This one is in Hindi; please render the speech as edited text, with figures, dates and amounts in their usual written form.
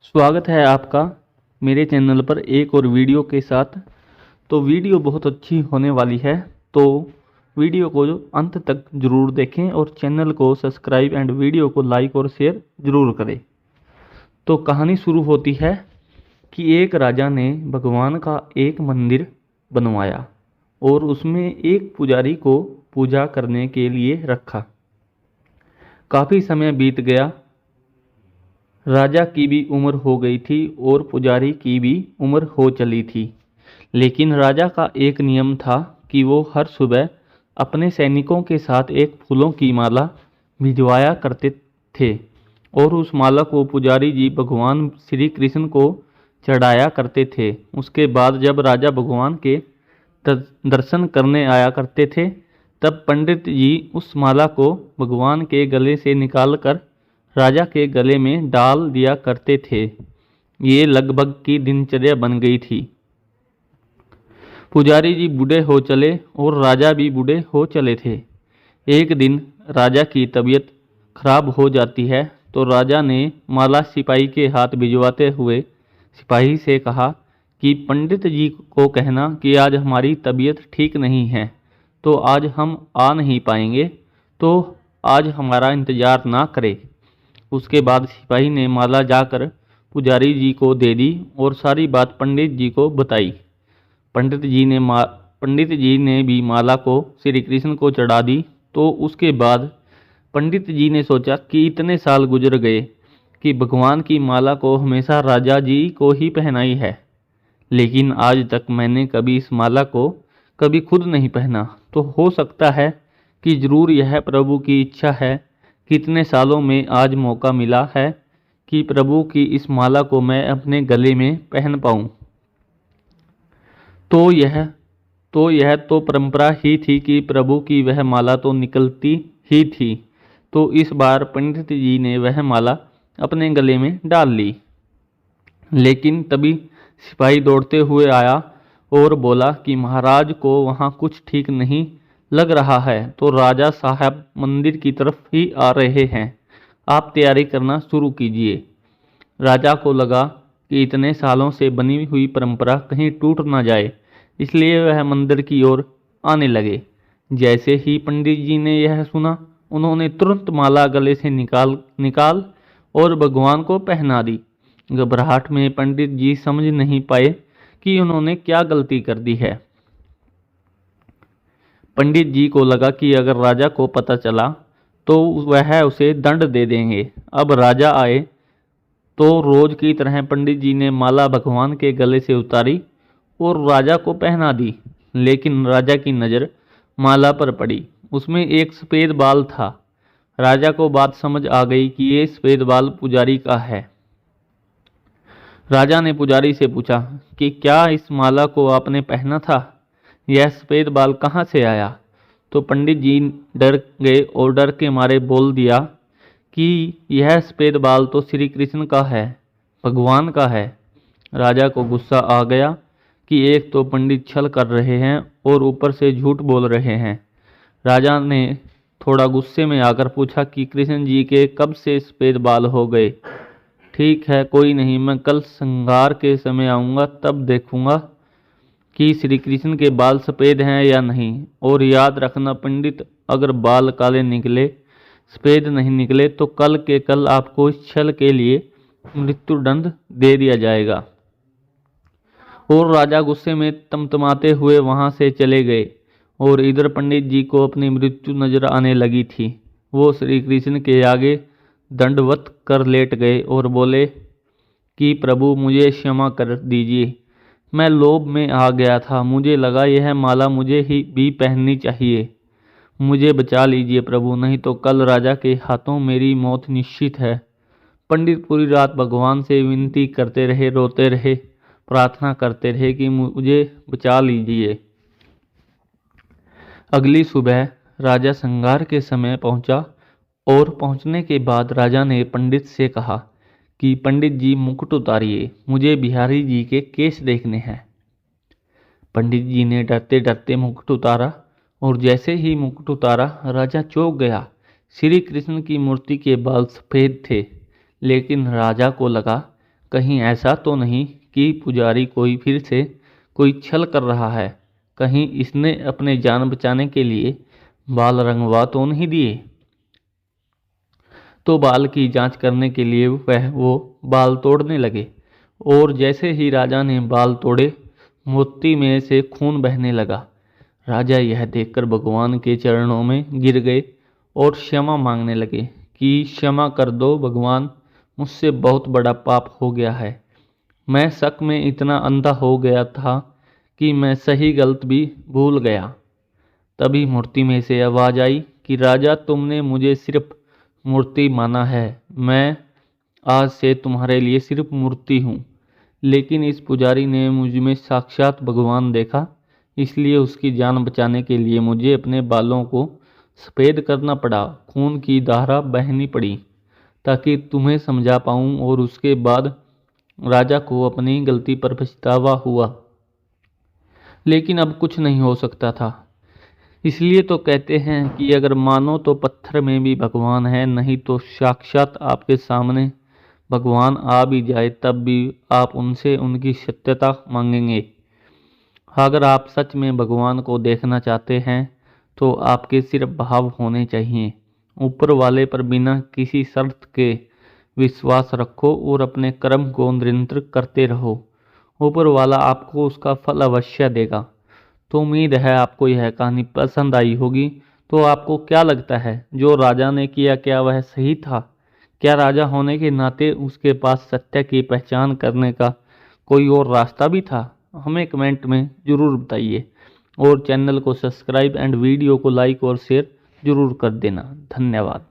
स्वागत है आपका मेरे चैनल पर एक और वीडियो के साथ। तो वीडियो बहुत अच्छी होने वाली है, तो वीडियो को अंत तक ज़रूर देखें और चैनल को सब्सक्राइब एंड वीडियो को लाइक और शेयर ज़रूर करें। तो कहानी शुरू होती है कि एक राजा ने भगवान का एक मंदिर बनवाया और उसमें एक पुजारी को पूजा करने के लिए रखा। काफ़ी समय बीत गया। राजा की भी उम्र हो गई थी और पुजारी की भी उम्र हो चली थी, लेकिन राजा का एक नियम था कि वो हर सुबह अपने सैनिकों के साथ एक फूलों की माला भिजवाया करते थे और उस माला को पुजारी जी भगवान श्री कृष्ण को चढ़ाया करते थे। उसके बाद जब राजा भगवान के दर्शन करने आया करते थे, तब पंडित जी उस माला को भगवान के गले से निकालकर राजा के गले में डाल दिया करते थे। ये लगभग की दिनचर्या बन गई थी। पुजारी जी बूढ़े हो चले और राजा भी बूढ़े हो चले थे। एक दिन राजा की तबीयत खराब हो जाती है, तो राजा ने माला सिपाही के हाथ भिजवाते हुए सिपाही से कहा कि पंडित जी को कहना कि आज हमारी तबीयत ठीक नहीं है, तो आज हम आ नहीं पाएंगे, तो आज हमारा इंतज़ार ना करे। उसके बाद सिपाही ने माला जाकर पुजारी जी को दे दी और सारी बात पंडित जी को बताई। पंडित जी ने भी माला को श्री कृष्ण को चढ़ा दी। तो उसके बाद पंडित जी ने सोचा कि इतने साल गुजर गए कि भगवान की माला को हमेशा राजा जी को ही पहनाई है, लेकिन आज तक मैंने कभी इस माला को कभी खुद नहीं पहना। तो हो सकता है कि जरूर यह प्रभु की इच्छा है। कितने सालों में आज मौका मिला है कि प्रभु की इस माला को मैं अपने गले में पहन पाऊं। तो यह तो परंपरा ही थी कि प्रभु की वह माला तो निकलती ही थी। तो इस बार पंडित जी ने वह माला अपने गले में डाल ली। लेकिन तभी सिपाही दौड़ते हुए आया और बोला कि महाराज को वहाँ कुछ ठीक नहीं लग रहा है, तो राजा साहब मंदिर की तरफ ही आ रहे हैं, आप तैयारी करना शुरू कीजिए। राजा को लगा कि इतने सालों से बनी हुई परंपरा कहीं टूट ना जाए, इसलिए वह मंदिर की ओर आने लगे। जैसे ही पंडित जी ने यह सुना, उन्होंने तुरंत माला गले से निकाल और भगवान को पहना दी। घबराहट में पंडित जी समझ नहीं पाए कि उन्होंने क्या गलती कर दी है। पंडित जी को लगा कि अगर राजा को पता चला तो वह उसे दंड दे देंगे। अब राजा आए तो रोज की तरह पंडित जी ने माला भगवान के गले से उतारी और राजा को पहना दी। लेकिन राजा की नज़र माला पर पड़ी। उसमें एक सफ़ेद बाल था। राजा को बात समझ आ गई कि ये सफ़ेद बाल पुजारी का है। राजा ने पुजारी से पूछा कि क्या इस माला को आपने पहना था? यह सफ़ेद बाल कहाँ से आया? तो पंडित जी डर गए और डर के मारे बोल दिया कि यह सफ़ेद बाल तो श्री कृष्ण का है, भगवान का है। राजा को गुस्सा आ गया कि एक तो पंडित छल कर रहे हैं और ऊपर से झूठ बोल रहे हैं। राजा ने थोड़ा गुस्से में आकर पूछा कि कृष्ण जी के कब से सफ़ेद बाल हो गए? ठीक है, कोई नहीं, मैं कल श्रृंगार के समय आऊँगा, तब देखूँगा कि श्री कृष्ण के बाल सफ़ेद हैं या नहीं। और याद रखना पंडित, अगर बाल काले निकले, सफ़ेद नहीं निकले, तो कल के कल आपको इस छल के लिए मृत्युदंड दे दिया जाएगा। और राजा गुस्से में तमतमाते हुए वहाँ से चले गए। और इधर पंडित जी को अपनी मृत्यु नजर आने लगी थी। वो श्री कृष्ण के आगे दंडवत कर लेट गए और बोले कि प्रभु मुझे क्षमा कर दीजिए, मैं लोभ में आ गया था, मुझे लगा यह माला मुझे ही भी पहननी चाहिए। मुझे बचा लीजिए प्रभु, नहीं तो कल राजा के हाथों मेरी मौत निश्चित है। पंडित पूरी रात भगवान से विनती करते रहे, रोते रहे, प्रार्थना करते रहे कि मुझे बचा लीजिए। अगली सुबह राजा श्रृंगार के समय पहुंचा और पहुंचने के बाद राजा ने पंडित से कहा कि पंडित जी मुकुट उतारिए, मुझे बिहारी जी के केस देखने हैं। पंडित जी ने डरते डरते मुकुट उतारा और जैसे ही मुकुट उतारा राजा चौंक गया। श्री कृष्ण की मूर्ति के बाल सफ़ेद थे, लेकिन राजा को लगा कहीं ऐसा तो नहीं कि पुजारी कोई फिर से कोई छल कर रहा है? कहीं इसने अपने जान बचाने के लिए बाल रंगवा तो नहीं दिए? तो बाल की जांच करने के लिए वो बाल तोड़ने लगे, और जैसे ही राजा ने बाल तोड़े, मूर्ति में से खून बहने लगा। राजा यह देखकर भगवान के चरणों में गिर गए और क्षमा मांगने लगे कि क्षमा कर दो भगवान, मुझसे बहुत बड़ा पाप हो गया है। मैं शक में इतना अंधा हो गया था कि मैं सही गलत भी भूल गया। तभी मूर्ति में से आवाज आई कि राजा, तुमने मुझे सिर्फ मूर्ति माना है, मैं आज से तुम्हारे लिए सिर्फ मूर्ति हूँ। लेकिन इस पुजारी ने मुझ में साक्षात भगवान देखा, इसलिए उसकी जान बचाने के लिए मुझे अपने बालों को सफ़ेद करना पड़ा, खून की धारा बहनी पड़ी, ताकि तुम्हें समझा पाऊँ। और उसके बाद राजा को अपनी गलती पर पछतावा हुआ, लेकिन अब कुछ नहीं हो सकता था। इसलिए तो कहते हैं कि अगर मानो तो पत्थर में भी भगवान है, नहीं तो साक्षात आपके सामने भगवान आ भी जाए तब भी आप उनसे उनकी सत्यता मांगेंगे। अगर आप सच में भगवान को देखना चाहते हैं तो आपके सिर्फ भाव होने चाहिए। ऊपर वाले पर बिना किसी शर्त के विश्वास रखो और अपने कर्म को निरंतर करते रहो। ऊपर वाला आपको उसका फल अवश्य देगा। तो उम्मीद है आपको यह कहानी पसंद आई होगी। तो आपको क्या लगता है, जो राजा ने किया क्या वह सही था? क्या राजा होने के नाते उसके पास सत्य की पहचान करने का कोई और रास्ता भी था? हमें कमेंट में ज़रूर बताइए, और चैनल को सब्सक्राइब एंड वीडियो को लाइक और शेयर ज़रूर कर देना। धन्यवाद।